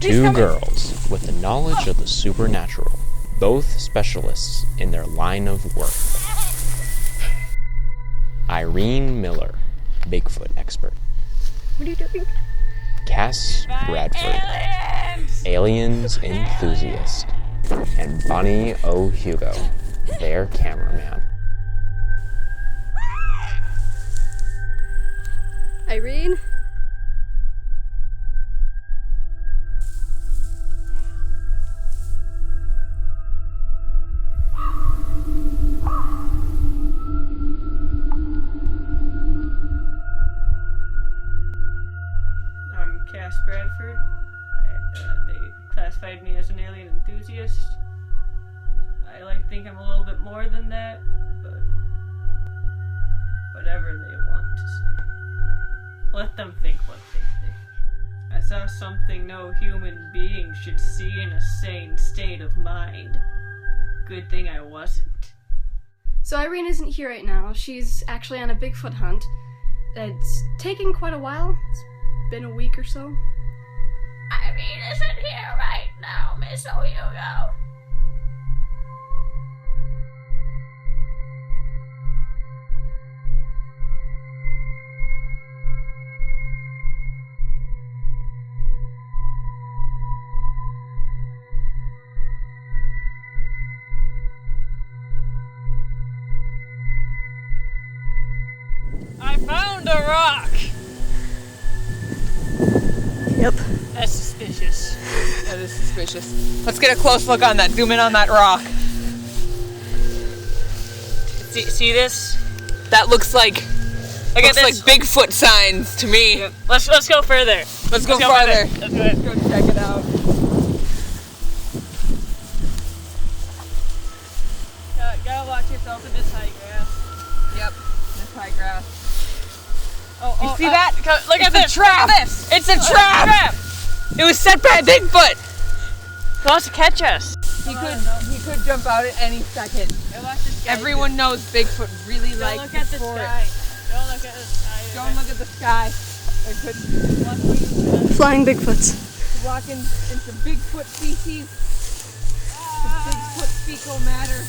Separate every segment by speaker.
Speaker 1: Two girls with the knowledge of the supernatural, both specialists in their line of work. Irene Miller, Bigfoot expert.
Speaker 2: What are you doing?
Speaker 1: Cass Bradford, aliens enthusiast. And Bonnie O. Hugo, their cameraman.
Speaker 2: Irene?
Speaker 3: I'm Cass Bradford. They classified me as an alien enthusiast. I like to think I'm a little bit more than that, but whatever they want to say. Let them think what they think. I saw something no human being should see in a sane state of mind. Good thing I wasn't.
Speaker 2: So Irene isn't here right now. She's actually on a Bigfoot hunt. It's taken quite a while. It's been a week or so.
Speaker 4: Irene isn't here right now, Miss O'Hugo.
Speaker 3: I found a rock!
Speaker 2: Yep.
Speaker 3: That's suspicious.
Speaker 5: That is suspicious. Let's get a close look on that. Zoom in on that rock.
Speaker 3: See this?
Speaker 5: That looks like
Speaker 3: Look at
Speaker 5: like
Speaker 3: this.
Speaker 5: Bigfoot signs to me.
Speaker 3: Yep. Let's go further.
Speaker 5: Let's go farther.
Speaker 3: Let's do it.
Speaker 5: Go check it out.
Speaker 3: Gotta watch yourself in this high grass.
Speaker 5: Yep. This high grass.
Speaker 3: Oh,
Speaker 5: You see that?
Speaker 3: Look at
Speaker 5: It's a
Speaker 3: this.
Speaker 5: trap.
Speaker 3: Look at this.
Speaker 5: It's a trap. It was set by a Bigfoot.
Speaker 3: He wants to catch us.
Speaker 5: He could jump out at any second. Everyone knows Bigfoot really
Speaker 3: Don't
Speaker 5: likes
Speaker 3: look at the
Speaker 5: forest.
Speaker 3: sky. Don't look at the sky.
Speaker 5: Don't look at the sky. It could
Speaker 2: Flying Bigfoots.
Speaker 5: walk into Bigfoot feces. The Bigfoot fecal matter.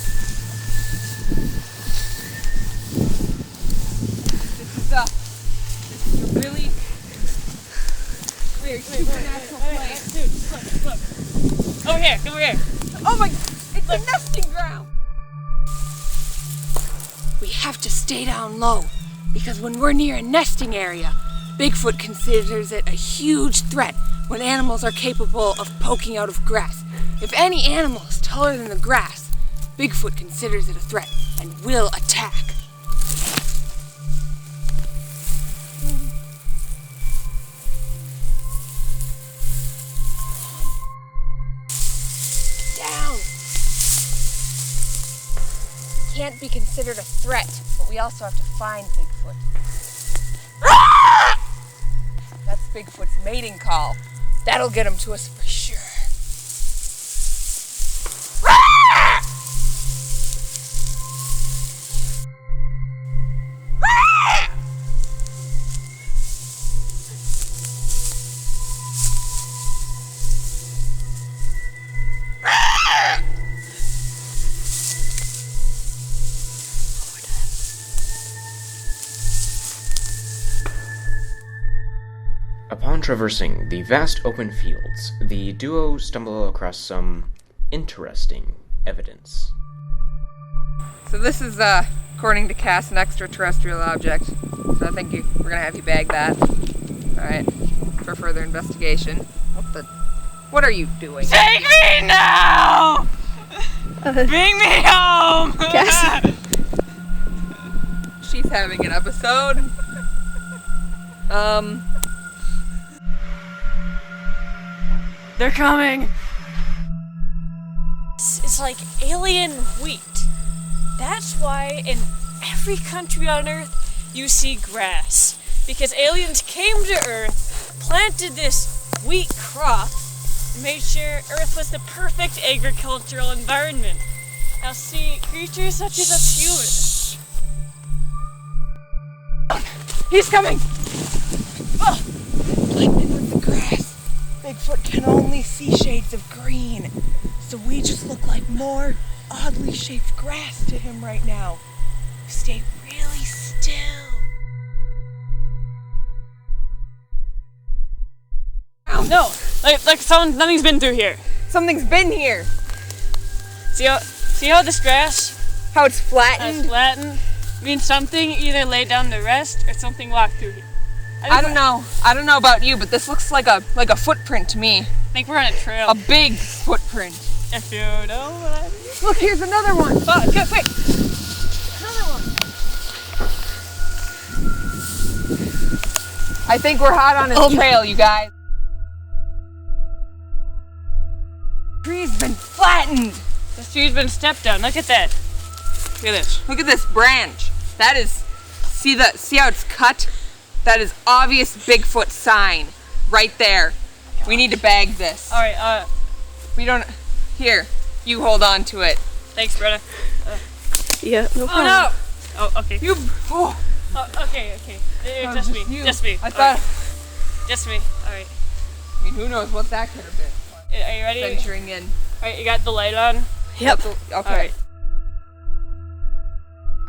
Speaker 5: This is a really weird supernatural place.
Speaker 3: Dude, look. Over here, come over here.
Speaker 5: Oh my, it's a nesting ground. We have to stay down low because when we're near a nesting area, Bigfoot considers it a huge threat when animals are capable of poking out of grass. If any animal is taller than the grass, Bigfoot considers it a threat and will attack. Down. Can't be considered a threat, but we also have to find Bigfoot. That's Bigfoot's mating call. That'll get him to us for sure.
Speaker 1: Upon traversing the vast open fields, the duo stumble across some interesting evidence.
Speaker 5: So this is, according to Cass, an extraterrestrial object. So I think we're gonna have you bag that. Alright, for further investigation. What are you doing?
Speaker 3: Take me now! Bring me home!
Speaker 2: Cass?
Speaker 5: She's having an episode.
Speaker 3: They're coming! It's like alien wheat. That's why in every country on Earth you see grass. Because aliens came to Earth, planted this wheat crop, and made sure Earth was the perfect agricultural environment. Now see, creatures such as us humans.
Speaker 5: He's coming! Oh! Blended with the grass. Bigfoot can only see shades of green, so we just look like more oddly shaped grass to him right now. Stay really still.
Speaker 3: No, like nothing's been through here.
Speaker 5: Something's been here.
Speaker 3: See how this grass
Speaker 5: How it's flattened?
Speaker 3: is flattened? Means something either laid down to rest or something walked through here.
Speaker 5: I don't know. I don't know about you, but this looks like a footprint to me.
Speaker 3: I think we're on a trail.
Speaker 5: A big footprint.
Speaker 3: If you know what I mean.
Speaker 5: Look, here's another one.
Speaker 3: Oh, good, quick.
Speaker 5: Another one. I think we're hot on his trail, you guys. Tree's been flattened.
Speaker 3: This tree's been stepped on. Look at that. Look at this.
Speaker 5: Look at this branch. That is, see how it's cut? That is obvious Bigfoot sign right there. We need to bag this.
Speaker 3: All right.
Speaker 5: We don't. Here, you hold on to it.
Speaker 3: Thanks, Brenda.
Speaker 2: Yeah, no
Speaker 3: Oh
Speaker 2: problem.
Speaker 3: no. Oh, okay.
Speaker 5: You. Oh,
Speaker 3: Okay. Just me.
Speaker 5: you.
Speaker 3: Just me.
Speaker 5: I
Speaker 3: All
Speaker 5: thought.
Speaker 3: right. Just me. All right.
Speaker 5: I mean, who knows what that could have been?
Speaker 3: Are you ready?
Speaker 5: Venturing in.
Speaker 3: All right. You got the light on.
Speaker 2: Yep.
Speaker 5: Okay.
Speaker 3: All right.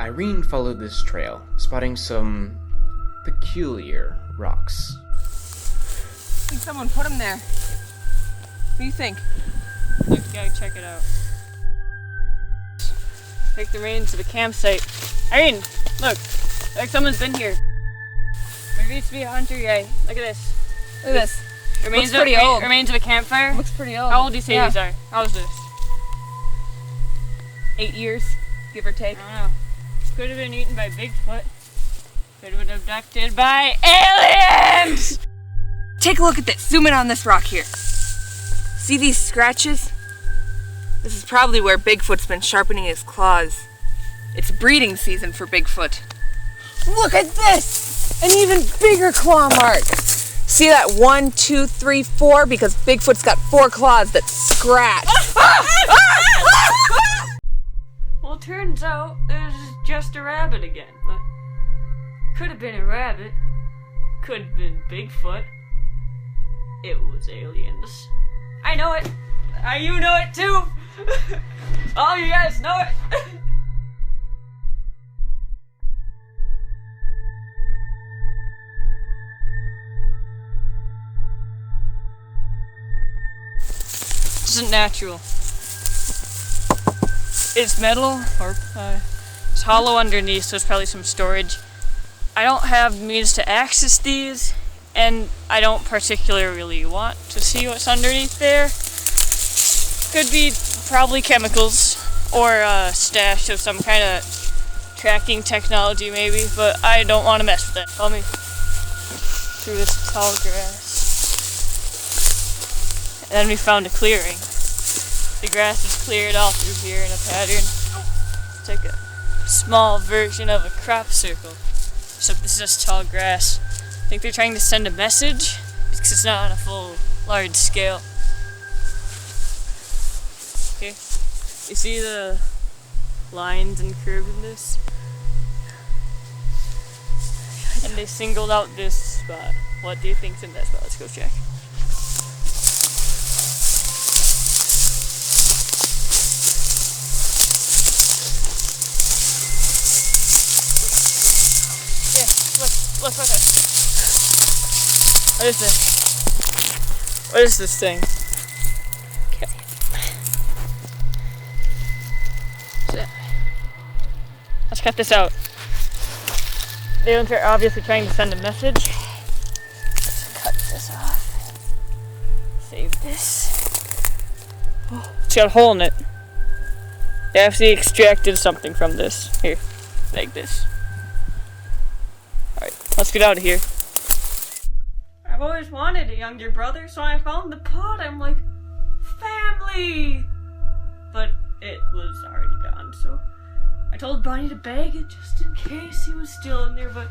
Speaker 1: Irene followed this trail, spotting some peculiar rocks.
Speaker 5: I think someone put him there. What do you think?
Speaker 3: You gotta check it out. Take the reins to the campsite. Irene, look. Like someone's been here. There needs to be a hunter guy. Look at this.
Speaker 5: Look at this.
Speaker 3: Remains
Speaker 5: Looks pretty old.
Speaker 3: Remains of a campfire.
Speaker 5: Looks pretty old.
Speaker 3: How old do you say
Speaker 5: Yeah.
Speaker 3: these are? How's this?
Speaker 5: 8 years, give or take.
Speaker 3: I don't know. Could have been eaten by Bigfoot. Could have been abducted by aliens!
Speaker 5: Take a look at this. Zoom in on this rock here. See these scratches? This is probably where Bigfoot's been sharpening his claws. It's breeding season for Bigfoot. Look at this! An even bigger claw mark. See that 1, 2, 3, 4? Because Bigfoot's got 4 claws that scratch.
Speaker 3: Well, turns out it was just a rabbit again. But could have been a rabbit. Could have been Bigfoot. It was aliens. I know it. You know it too. All you guys know it. This isn't natural. It's metal, or it's hollow underneath, so it's probably some storage. I don't have means to access these, and I don't particularly want to see what's underneath there. Could be probably chemicals, or a stash of some kind of tracking technology maybe, but I don't want to mess with that. Follow me through this tall grass. And then we found a clearing. The grass is cleared all through here in a pattern. It's like a small version of a crop circle. Except this is just tall grass. I think they're trying to send a message because it's not on a full, large scale. Okay, you see the lines and curves in this? And they singled out this spot. What do you think's in that spot? Let's go check. Look. What is this? What is this thing? Okay. Let's cut this out. The aliens are obviously trying to send a message. Let's cut this off. Save this. Oh, it's got a hole in it. They actually extracted something from this. Here, like this. Let's get out of here. I've always wanted a younger brother, so when I found the pot, I'm like, family! But it was already gone, so I told Bonnie to bag it just in case he was still in there, but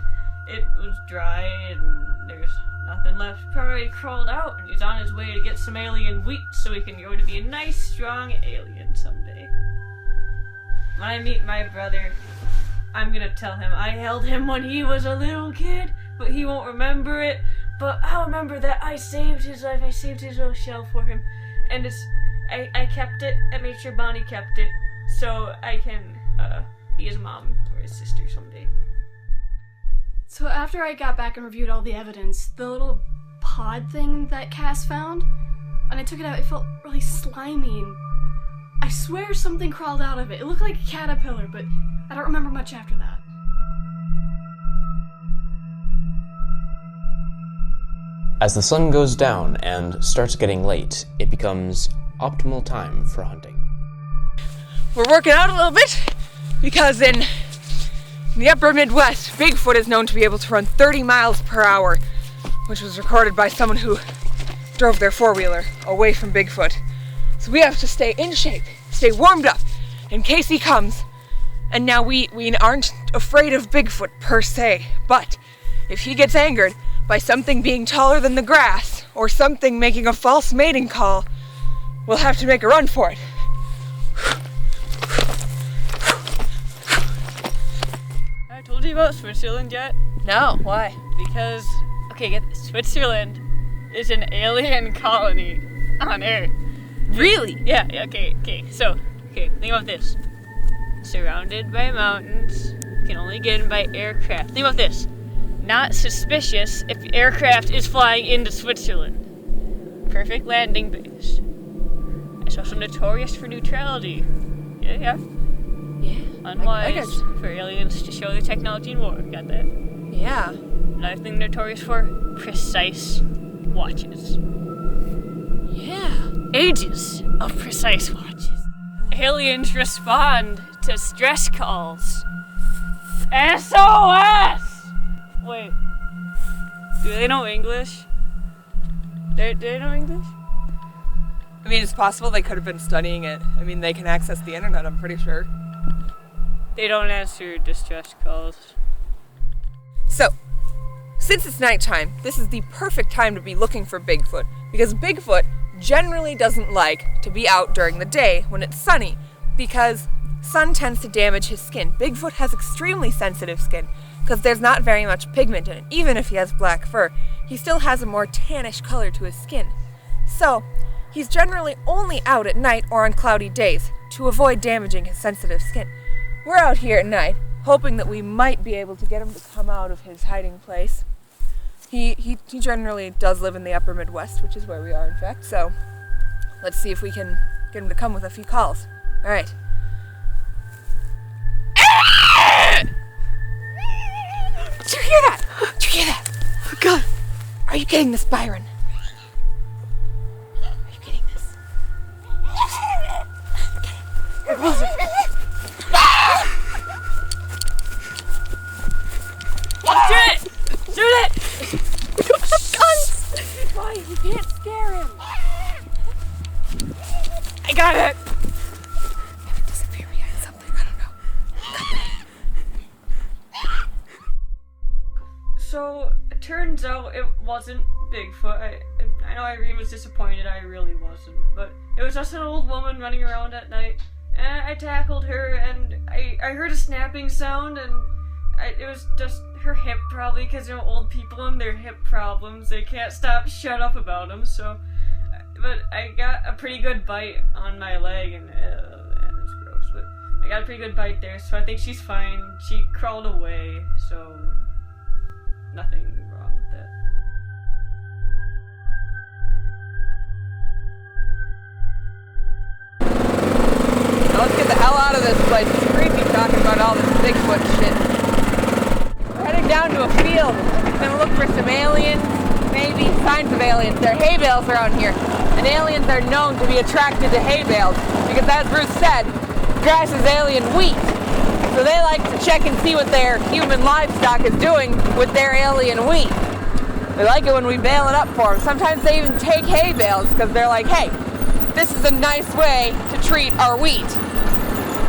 Speaker 3: it was dry and there's nothing left. Probably crawled out and he's on his way to get some alien wheat so he can grow to be a nice, strong alien someday. When I meet my brother, I'm gonna tell him I held him when he was a little kid, but he won't remember it. But I'll remember that I saved his life. I saved his little shell for him. And I kept it. I made sure Bonnie kept it. So I can be his mom or his sister someday.
Speaker 2: So after I got back and reviewed all the evidence, the little pod thing that Cass found, when I took it out, it felt really slimy, and I swear something crawled out of it. It looked like a caterpillar, but I don't remember much after that.
Speaker 1: As the sun goes down and starts getting late, it becomes optimal time for hunting.
Speaker 5: We're working out a little bit because in the upper Midwest, Bigfoot is known to be able to run 30 miles per hour, which was recorded by someone who drove their four-wheeler away from Bigfoot. So we have to stay in shape, stay warmed up in case he comes. And now we aren't afraid of Bigfoot per se, but if he gets angered by something being taller than the grass or something making a false mating call, we'll have to make a run for it.
Speaker 3: I told you about Switzerland yet?
Speaker 5: No, why?
Speaker 3: Because, okay, get this. Switzerland is an alien colony on Earth.
Speaker 5: Really?
Speaker 3: Yeah, okay. So, think about this. Surrounded by mountains, can only get in by aircraft. Think about this. Not suspicious if the aircraft is flying into Switzerland. Perfect landing base. It's also notorious for neutrality. Yeah. Unwise for aliens to show their technology in war. Got that?
Speaker 5: Yeah.
Speaker 3: Another thing notorious for, precise watches.
Speaker 5: Yeah.
Speaker 3: Ages of precise watches. Aliens respond to stress calls. SOS! Wait. Do they know English? Do they know English?
Speaker 5: I mean, it's possible they could have been studying it. I mean, they can access the internet, I'm pretty sure.
Speaker 3: They don't answer distress calls.
Speaker 5: So, since it's nighttime, this is the perfect time to be looking for Bigfoot, because Bigfoot generally doesn't like to be out during the day when it's sunny, because sun tends to damage his skin. Bigfoot has extremely sensitive skin, because there's not very much pigment in it. Even if he has black fur, he still has a more tannish color to his skin. So, he's generally only out at night or on cloudy days to avoid damaging his sensitive skin. We're out here at night, hoping that we might be able to get him to come out of his hiding place. He generally does live in the upper Midwest, which is where we are, in fact, so let's see if we can get him to come with a few calls. All right. Did you hear that? Did you hear that? Oh, God. Are you getting this, Byron? Are you getting this? Where was it?
Speaker 3: Shoot it!
Speaker 5: We don't have guns! Be quiet, you can't scare him.
Speaker 3: I got it!
Speaker 5: If it disappeared behind something, I don't know.
Speaker 3: So, it turns out it wasn't Bigfoot. I know Irene was disappointed, I really wasn't. But it was just an old woman running around at night. And I tackled her, and I heard a snapping sound, and it was just her hip, probably, because, you know, old people and their hip problems, they can't shut up about them, so... But I got a pretty good bite on my leg, and it's gross, but I got a pretty good bite there, so I think she's fine. She crawled away, so nothing wrong with that.
Speaker 5: Now let's get the hell out of this place. It's creepy talking about all this Bigfoot shit. We're heading down to a field. We're gonna look for some aliens, maybe signs of aliens. There are hay bales around here, and aliens are known to be attracted to hay bales because, as Bruce said, grass is alien wheat. So they like to check and see what their human livestock is doing with their alien wheat. They like it when we bale it up for them. Sometimes they even take hay bales because they're like, hey, this is a nice way to treat our wheat.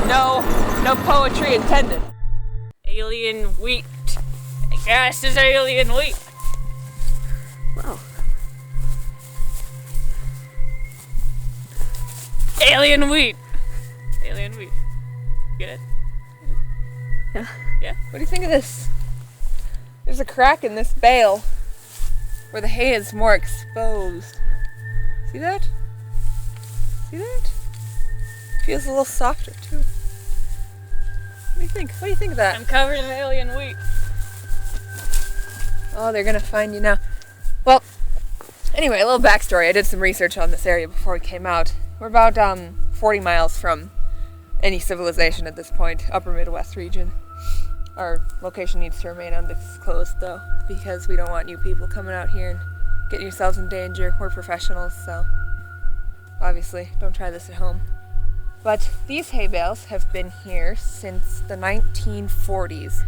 Speaker 5: No poetry intended.
Speaker 3: Alien wheat. Grass is alien wheat.
Speaker 2: Wow.
Speaker 3: Alien wheat. Alien wheat. Get it?
Speaker 2: Yeah.
Speaker 3: Yeah?
Speaker 5: What do you think of this? There's a crack in this bale. where the hay is more exposed. See that? See that? Feels a little softer too. What do you think? What do you think of that?
Speaker 3: I'm covered in alien wheat.
Speaker 5: Oh, they're gonna find you now. Well, anyway, a little backstory. I did some research on this area before we came out. We're about 40 miles from any civilization at this point, upper Midwest region. Our location needs to remain undisclosed though, because we don't want you people coming out here and getting yourselves in danger. We're professionals, so obviously don't try this at home. But these hay bales have been here since the 1940s.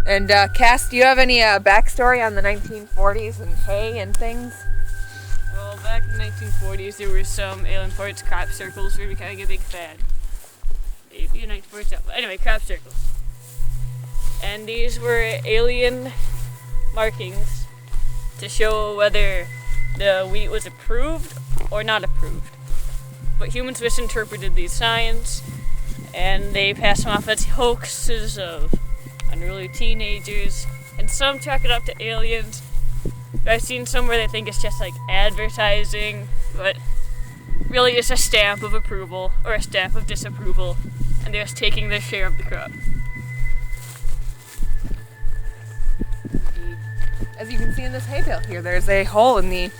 Speaker 5: And Cass, do you have any backstory on the 1940s and hay and things?
Speaker 3: Well, back in the 1940s, there were some alien parts, crop circles were becoming a big fad. Maybe in 1940s, but anyway, crop circles. And these were alien markings to show whether the wheat was approved or not approved. But humans misinterpreted these signs, and they passed them off as hoaxes of unruly teenagers, and some chalk it up to aliens. I've seen some where they think it's just like advertising, but really it's a stamp of approval or a stamp of disapproval, and they're just taking their share of the crop.
Speaker 5: As you can see in this hay bale here, there's a hole in the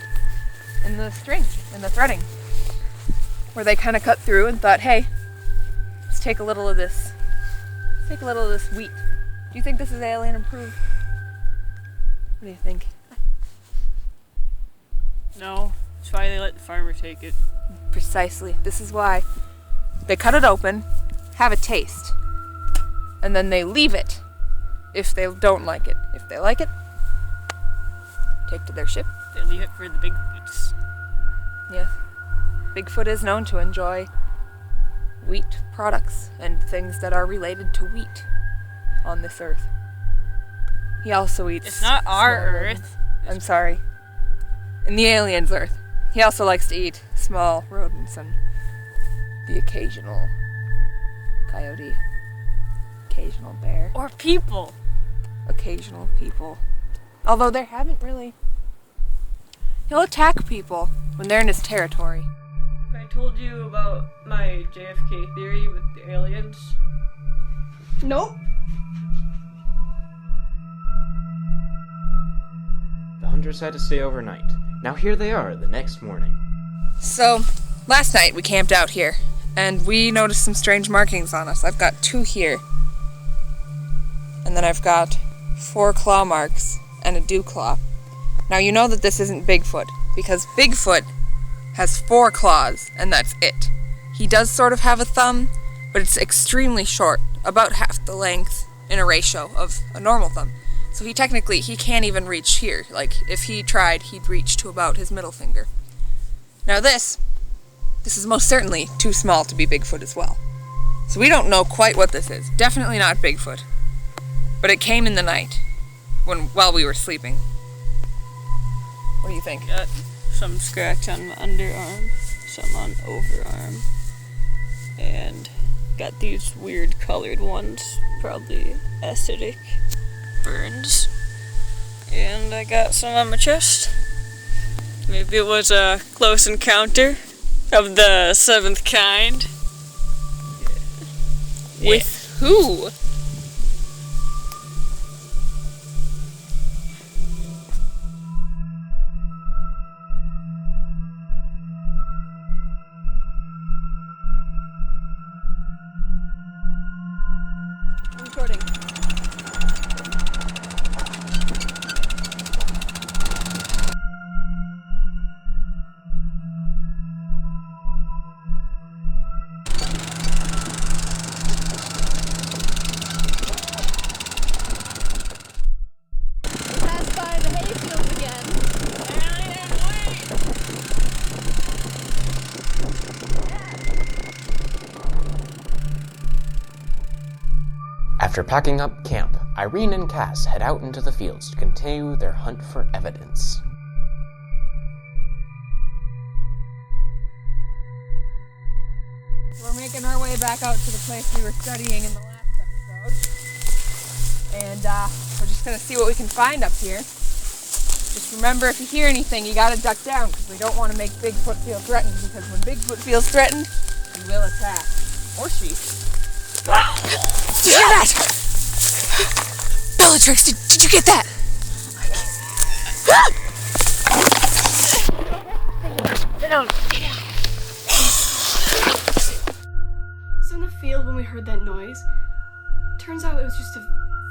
Speaker 5: string, in the threading, where they kind of cut through and thought, hey, let's take a little of this. Let's take a little of this wheat. Do you think this is alien approved? What do you think?
Speaker 3: No, that's why they let the farmer take it.
Speaker 5: Precisely. This is why. They cut it open, have a taste, and then they leave it if they don't like it. If they like it, take to their ship.
Speaker 3: They leave it for the bigfoots.
Speaker 5: Yes. Bigfoot is known to enjoy wheat products and things that are related to wheat on this earth. He also eats...
Speaker 3: It's not our
Speaker 5: small
Speaker 3: earth.
Speaker 5: rodents. I'm sorry. In the alien's earth. He also likes to eat small rodents and the occasional coyote, occasional bear,
Speaker 3: Or people.
Speaker 5: occasional people. Although there haven't really... He'll attack people when they're in his territory.
Speaker 3: I told you about my JFK theory with the aliens.
Speaker 2: Nope.
Speaker 1: The hunters had to stay overnight. Now here they are the next morning.
Speaker 5: So, last night we camped out here, and we noticed some strange markings on us. I've got 2 here. And then I've got 4 claw marks and a dew claw. Now you know that this isn't Bigfoot, because Bigfoot has 4 claws, and that's it. He does sort of have a thumb, but it's extremely short, about half the length in a ratio of a normal thumb. So he can't even reach here. Like, if he tried, he'd reach to about his middle finger. Now this is most certainly too small to be Bigfoot as well. So we don't know quite what this is. Definitely not Bigfoot. But it came in the night, while we were sleeping. What do you think?
Speaker 3: Got some scratch on my underarm, some on overarm, and got these weird colored ones, probably acidic burns. And I got some on my chest. Maybe it was a close encounter of the 7th kind.
Speaker 5: With who? Recording.
Speaker 2: Passed by the hayfield again.
Speaker 1: After packing up camp, Irene and Cass head out into the fields to continue their hunt for evidence.
Speaker 5: We're making our way back out to the place we were studying in the last episode. And we're just going to see what we can find up here. Just remember, if you hear anything, you gotta duck down, because we don't want to make Bigfoot feel threatened, because when Bigfoot feels threatened, he will attack. Or she. Did you hear that? Bellatrix, did you get that?
Speaker 2: So in the field when we heard that noise, turns out it was just a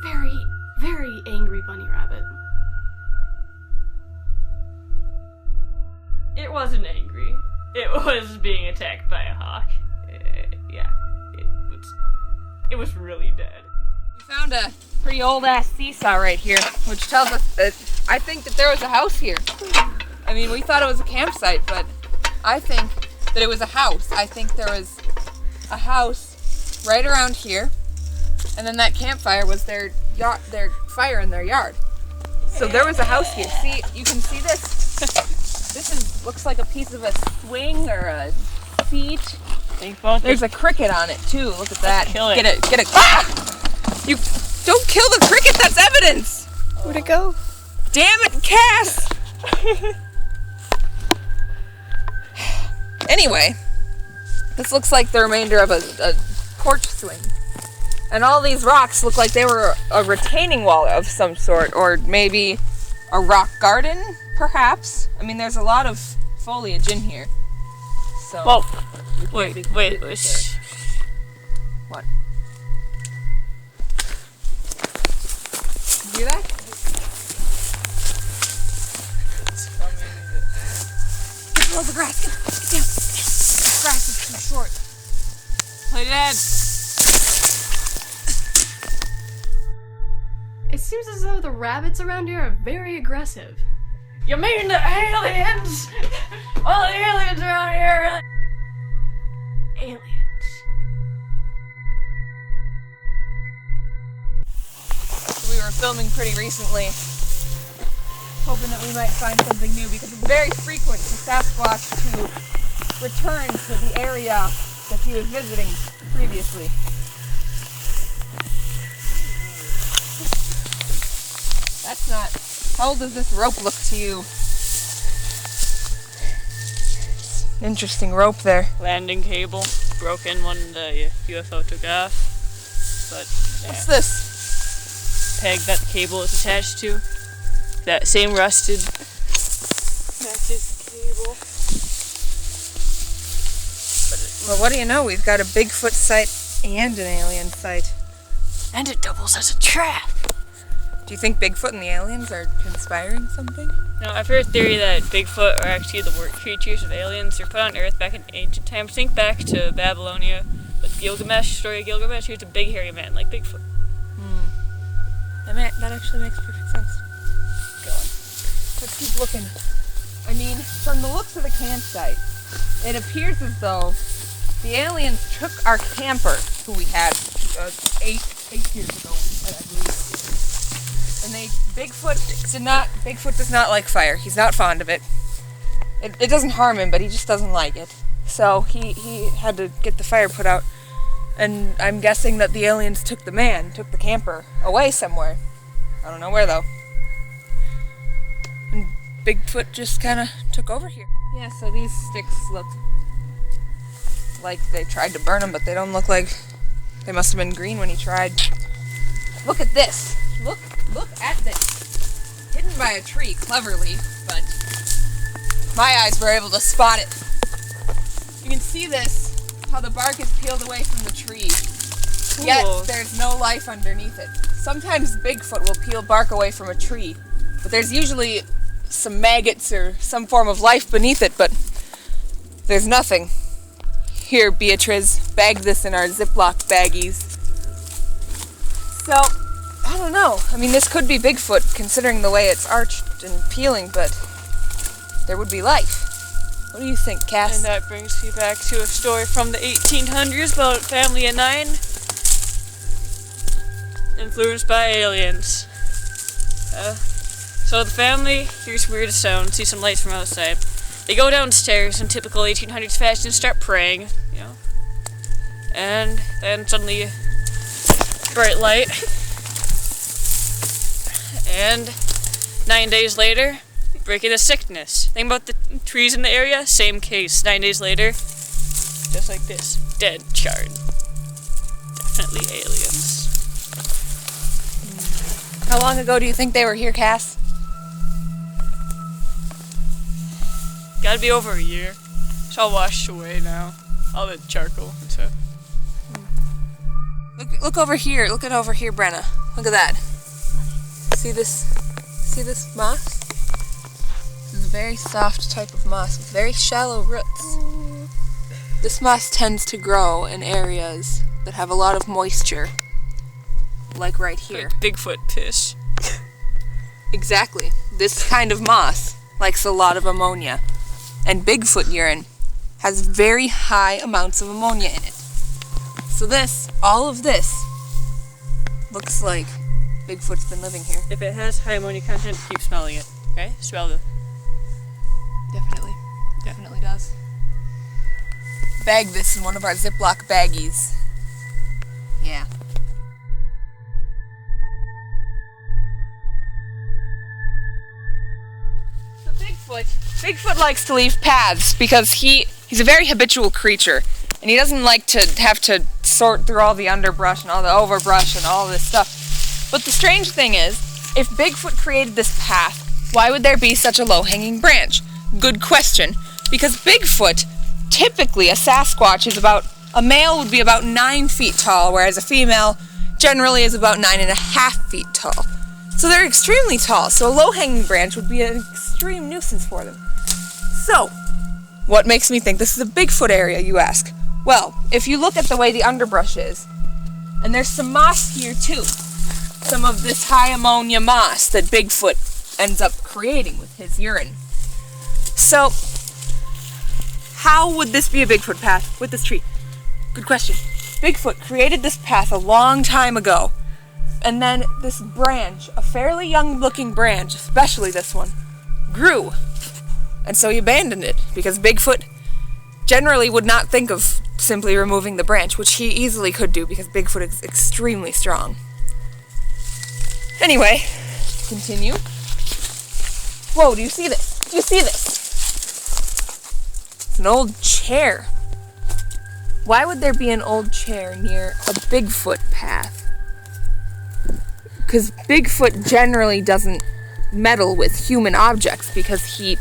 Speaker 2: very, very angry bunny rabbit.
Speaker 3: It wasn't angry. It was being attacked by a hawk. Yeah, it was really dead.
Speaker 5: We found a pretty old-ass seesaw right here, which tells us that I think that there was a house here. I mean, we thought it was a campsite, but I think that it was a house. I think there was a house right around here, and then that campfire was their fire in their yard. So there was a house here. See, you can see this. This looks like a piece of a swing or a seat. There's a cricket on it too. Look at that.
Speaker 3: Kill it.
Speaker 5: Get it. Ah! You don't kill the cricket. That's evidence.
Speaker 2: Where'd it go?
Speaker 5: Damn it, Cass. Anyway, this looks like the remainder of a porch swing. And all these rocks look like they were a retaining wall of some sort, or maybe a rock garden, perhaps. I mean, there's a lot of foliage in here. So.
Speaker 3: Whoa. Wait.
Speaker 5: What? You hear that? Get below the grass. Get down. The grass is too short.
Speaker 3: Play dead.
Speaker 2: It seems as though the rabbits around here are very aggressive.
Speaker 3: You mean the aliens? All the aliens around here.
Speaker 2: Aliens.
Speaker 5: We were filming pretty recently, hoping that we might find something new, because it's very frequent for Sasquatch to return to the area that he was visiting previously. That's not... How old does this rope look to you? Interesting rope there.
Speaker 3: Landing cable broken when the UFO took off. But yeah.
Speaker 5: What's this?
Speaker 3: Peg that the cable is attached to. That same rusted cable.
Speaker 5: Well, what do you know? We've got a Bigfoot site and an alien site.
Speaker 3: And it doubles as a trap.
Speaker 5: Do you think Bigfoot and the aliens are conspiring something?
Speaker 3: Now, I've heard a theory that Bigfoot are actually the work creatures of aliens. They're put on Earth back in ancient times. Think back to Babylonia, like Gilgamesh, story of Gilgamesh. He was a big hairy man like Bigfoot.
Speaker 5: That actually makes perfect sense. Go on. Let's keep looking. I mean, from the looks of the campsite, it appears as though the aliens took our camper, who we had 8 years ago, I believe. And Bigfoot does not like fire. He's not fond of it. It doesn't harm him, but he just doesn't like it. So he had to get the fire put out. And I'm guessing that the aliens took the camper away somewhere. I don't know where though. And Bigfoot just kind of took over here. Yeah, so these sticks look like they tried to burn them, but they don't look like... They must have been green when he tried. Look at this. Look at this. Hidden by a tree, cleverly, but my eyes were able to spot it. You can see this, how the bark is peeled away from the tree, yet there's no life underneath it. Sometimes Bigfoot will peel bark away from a tree, but there's usually some maggots or some form of life beneath it, but there's nothing. Here, Beatrice, bag this in our Ziploc baggies. So, I don't know. I mean, this could be Bigfoot, considering the way it's arched and peeling, but there would be life. What do you think, Cass?
Speaker 3: And that brings me back to a story from the 1800s about a family of 9 influenced by aliens. So the family hears weird sounds, see some lights from outside. They go downstairs in typical 1800s fashion and start praying, you know. And then suddenly, bright light. And 9 days later, breaking the sickness. Think about the trees in the area, same case. 9 days later, just like this, dead, charred. Definitely aliens.
Speaker 5: How long ago do you think they were here, Cass?
Speaker 3: Gotta be over a year. It's all washed away now. All the charcoal and stuff.
Speaker 5: Look over here. Look at over here, Brenna. Look at that. See this? See this moss? This is a very soft type of moss with very shallow roots. This moss tends to grow in areas that have a lot of moisture, like right here.
Speaker 3: Like Bigfoot piss.
Speaker 5: Exactly. This kind of moss likes a lot of ammonia, and Bigfoot urine has very high amounts of ammonia in it. So this, all of this, looks like Bigfoot's been living here.
Speaker 3: If it has high ammonia content, keep smelling it. Okay? Smell it.
Speaker 5: Definitely does. Bag this in one of our Ziploc baggies. Yeah. So Bigfoot likes to leave paths because he's a very habitual creature, and he doesn't like to have to sort through all the underbrush and all the overbrush and all this stuff. But the strange thing is, if Bigfoot created this path, why would there be such a low-hanging branch? Good question. Because Bigfoot, typically a Sasquatch a male would be about 9 feet tall, whereas a female generally is about 9.5 feet tall. So they're extremely tall, so a low-hanging branch would be an extreme nuisance for them. So, what makes me think this is a Bigfoot area, you ask? Well, if you look at the way the underbrush is, and there's some moss here too, some of this high ammonia moss that Bigfoot ends up creating with his urine. So, how would this be a Bigfoot path with this tree? Good question. Bigfoot created this path a long time ago, and then this branch, a fairly young-looking branch, especially this one, grew. And so he abandoned it, because Bigfoot generally would not think of simply removing the branch, which he easily could do, because Bigfoot is extremely strong. Anyway, continue. Whoa, do you see this? Do you see this? It's an old chair. Why would there be an old chair near a Bigfoot path? Because Bigfoot generally doesn't meddle with human objects because he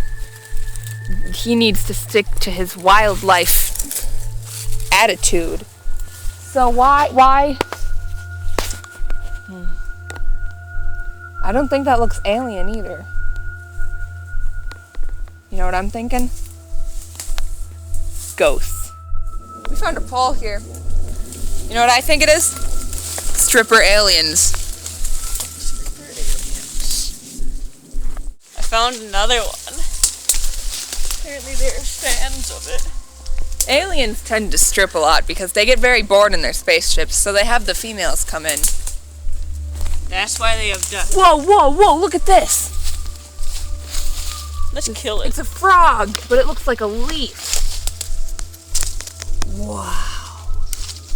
Speaker 5: needs to stick to his wildlife attitude. So why? I don't think that looks alien either. You know what I'm thinking? Ghosts. We found a pole here. You know what I think it is? Stripper aliens.
Speaker 3: I found another one. Apparently they're fans of it.
Speaker 5: Aliens tend to strip a lot because they get very bored in their spaceships, so they have the females come in.
Speaker 3: That's why they abduct.
Speaker 5: Whoa, look at this!
Speaker 3: Let's kill it.
Speaker 5: It's a frog, but it looks like a leaf. Wow.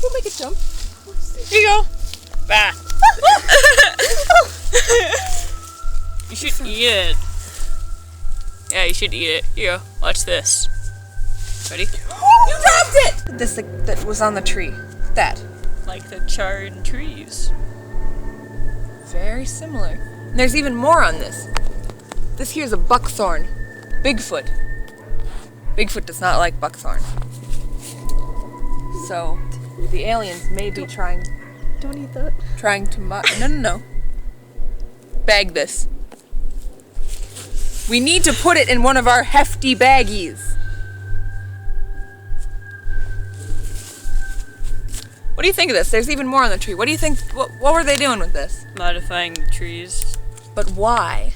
Speaker 5: We'll make it jump.
Speaker 3: Here you go. Bah. You should eat it. Yeah, you should eat it. Here you go. Watch this. Ready?
Speaker 5: You dropped it! This that was on the tree. That.
Speaker 3: Like the charred trees.
Speaker 5: Very similar. And there's even more on this. This here's a buckthorn. Bigfoot. Bigfoot does not like buckthorn. So, the aliens may be trying...
Speaker 2: Don't eat that.
Speaker 5: Trying to... No. Bag this. We need to put it in one of our hefty baggies. What do you think of this? There's even more on the tree. What do you think? What were they doing with this?
Speaker 3: Modifying the trees.
Speaker 5: But why?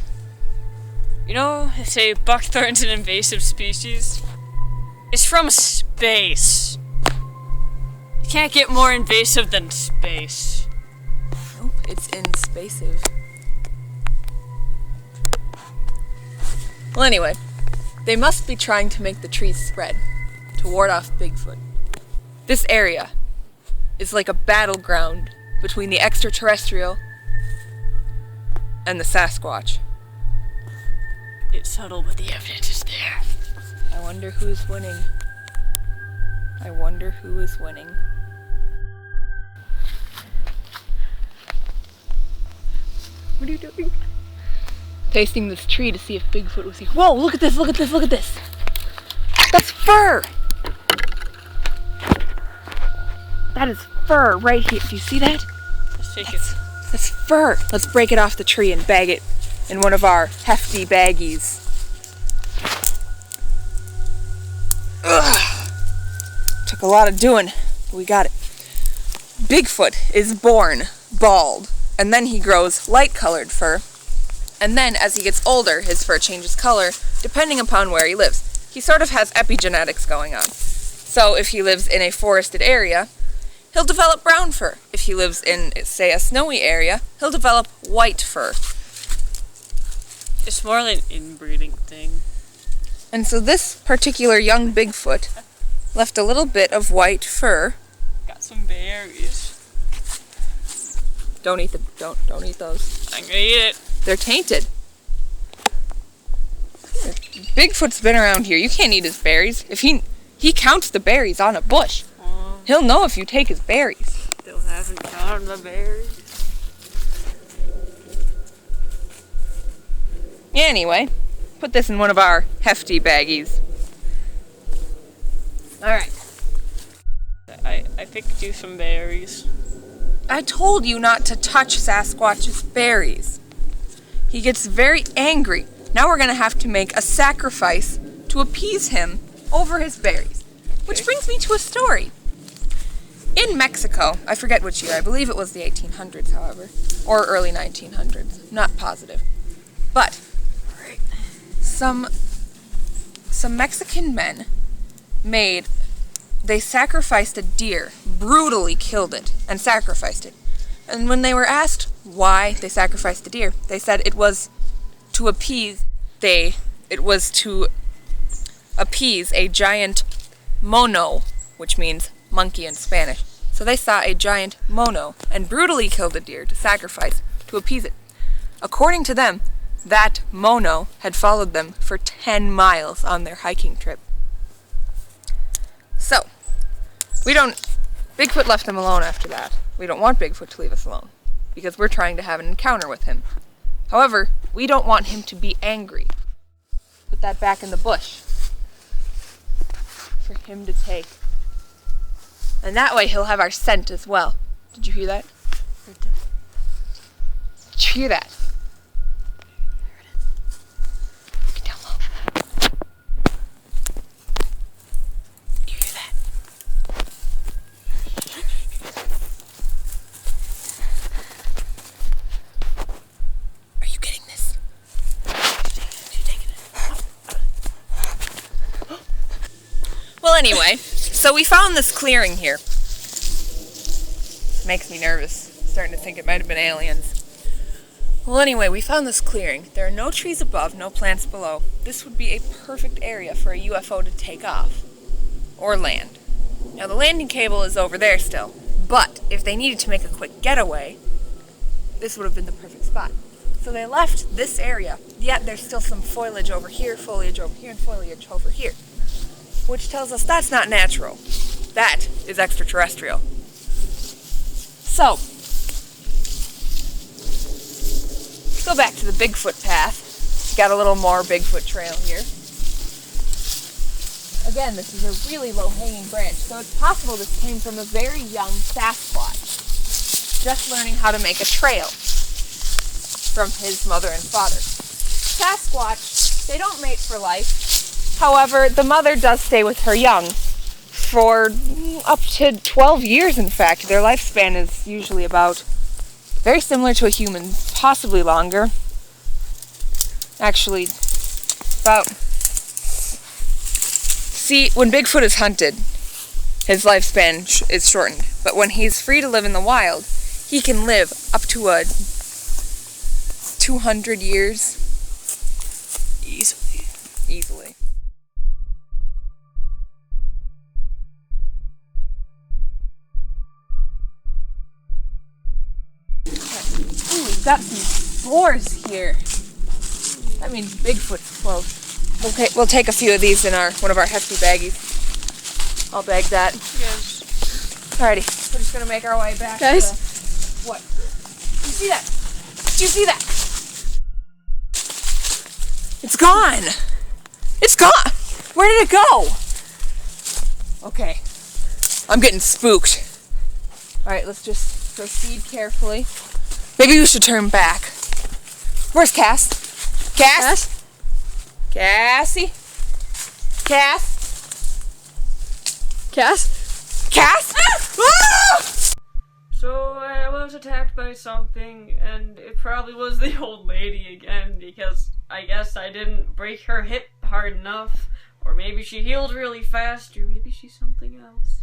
Speaker 3: You know, they say buckthorn's an invasive species. It's from space. You can't get more invasive than space.
Speaker 5: Nope, it's invasive. Well, anyway, they must be trying to make the trees spread to ward off Bigfoot. This area is like a battleground between the extraterrestrial and the Sasquatch.
Speaker 3: It subtle, but the evidence is there.
Speaker 5: I wonder who's winning. I wonder who is winning. What are you doing? Tasting this tree to see if Bigfoot was here. Whoa, look at this, look at this, look at this. That's fur! That is fur right here. Do you see that?
Speaker 3: Let's take it.
Speaker 5: That's fur. Let's break it off the tree and bag it in one of our hefty baggies. Ugh. Took a lot of doing, but we got it. Bigfoot is born bald, and then he grows light-colored fur, and then as he gets older, his fur changes color depending upon where he lives. He sort of has epigenetics going on. So if he lives in a forested area, he'll develop brown fur. If he lives in, say, a snowy area, he'll develop white fur.
Speaker 3: It's more like an inbreeding thing.
Speaker 5: And so this particular young Bigfoot left a little bit of white fur.
Speaker 3: Got some berries.
Speaker 5: Don't eat those.
Speaker 3: I'm gonna eat it.
Speaker 5: They're tainted. Bigfoot's been around here. You can't eat his berries. If he counts the berries on a bush. He'll know if you take his berries.
Speaker 3: Still haven't counted the berries.
Speaker 5: Anyway, put this in one of our hefty baggies. Alright.
Speaker 3: I picked you some berries.
Speaker 5: I told you not to touch Sasquatch's berries. He gets very angry. Now we're going to have to make a sacrifice to appease him over his berries. Which brings me to a story. In Mexico, I forget which year, I believe it was the 1800s, however, or early 1900s, not positive. But some Mexican men they sacrificed a deer, brutally killed it, and sacrificed it. And when they were asked why they sacrificed the deer, they said it was to appease a giant mono, which means monkey in Spanish. So they saw a giant mono and brutally killed a deer to sacrifice to appease it. According to them, that mono had followed them for 10 miles on their hiking trip. So, Bigfoot left them alone after that. We don't want Bigfoot to leave us alone, because we're trying to have an encounter with him. However, we don't want him to be angry. Put that back in the bush for him to take. And that way he'll have our scent as well. Did you hear that? Did you hear that? Get down low. Did you hear that? Are you getting this? You taking it? Well, anyway. So we found this clearing here. Makes me nervous. Starting to think it might have been aliens. Well, anyway, we found this clearing. There are no trees above, no plants below. This would be a perfect area for a UFO to take off. Or land. Now, the landing cable is over there still. But if they needed to make a quick getaway, this would have been the perfect spot. So they left this area, yet there's still some foliage over here, and foliage over here. Which tells us that's not natural. That is extraterrestrial. So, let's go back to the Bigfoot path. Got a little more Bigfoot trail here. Again, this is a really low-hanging branch, so it's possible this came from a very young Sasquatch, just learning how to make a trail from his mother and father. Sasquatch, they don't mate for life. However, the mother does stay with her young for up to 12 years, in fact. Their lifespan is usually about, very similar to a human, possibly longer. Actually, about... See, when Bigfoot is hunted, his lifespan is shortened. But when he's free to live in the wild, he can live up to 200 years. Easily. Ooh, we've got some spores here. That means Bigfoot's close. We'll take a few of these in one of our hefty baggies. I'll bag that.
Speaker 3: Yes.
Speaker 5: Alrighty, we're just gonna make our way back.
Speaker 2: Guys?
Speaker 5: What? Did you see that? Did you see that? It's gone! It's gone! Where did it go? Okay. I'm getting spooked. Alright, let's just proceed carefully. Maybe we should turn back. Where's Cass? Cass? Cassie? Cass?
Speaker 2: Cass?
Speaker 5: Cass? Ah!
Speaker 3: So I was attacked by something, and it probably was the old lady again, because I guess I didn't break her hip hard enough, or maybe she healed really fast, or maybe she's something else.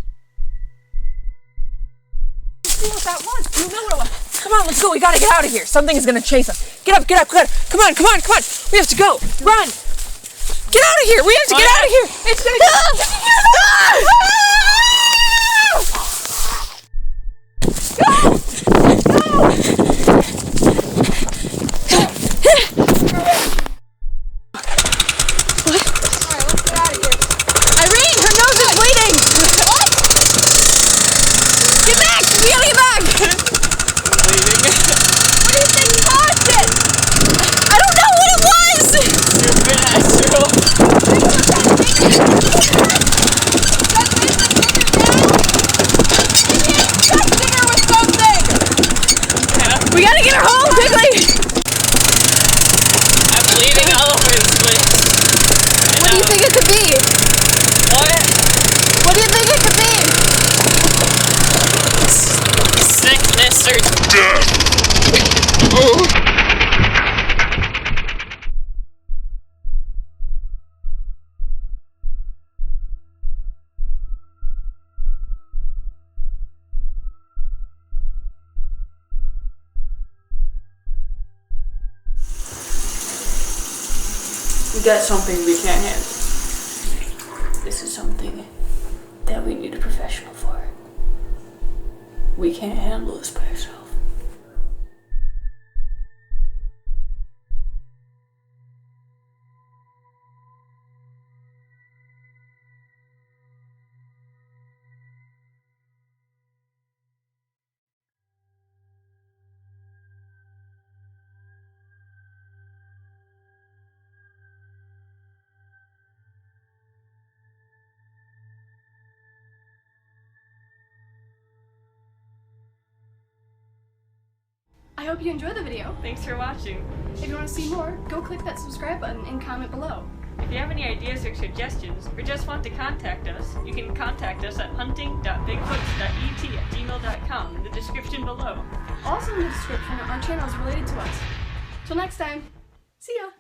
Speaker 5: See what that was? You know what it was. Come on, let's go. We gotta get out of here. Something is gonna chase us. Get up, get up, get up. Come on, come on, come on. We have to go. Run. Get out of here. We have to get out of here. It's gonna
Speaker 2: Irene, her nose is bleeding! What? Get back! We gotta get back!
Speaker 3: Bleeding.
Speaker 2: What do you think caused it? I don't know what it was!
Speaker 3: Stupid asshole.
Speaker 2: We gotta get her home quickly!
Speaker 3: I'm bleeding all over this place.
Speaker 2: What do you think it could be?
Speaker 3: What?
Speaker 2: What do you think it could be?
Speaker 3: Sickness or death. We got something we can't handle. This is something that we need a professional for. We can't handle this by ourselves.
Speaker 2: I hope you enjoyed the video.
Speaker 3: Thanks for watching.
Speaker 2: If you want to see more, go click that subscribe button and comment below.
Speaker 3: If you have any ideas or suggestions, or just want to contact us, you can contact us at hunting.bigfoots.et@gmail.com in the description below.
Speaker 2: Also in the description are channels related to us. Till next time, see ya!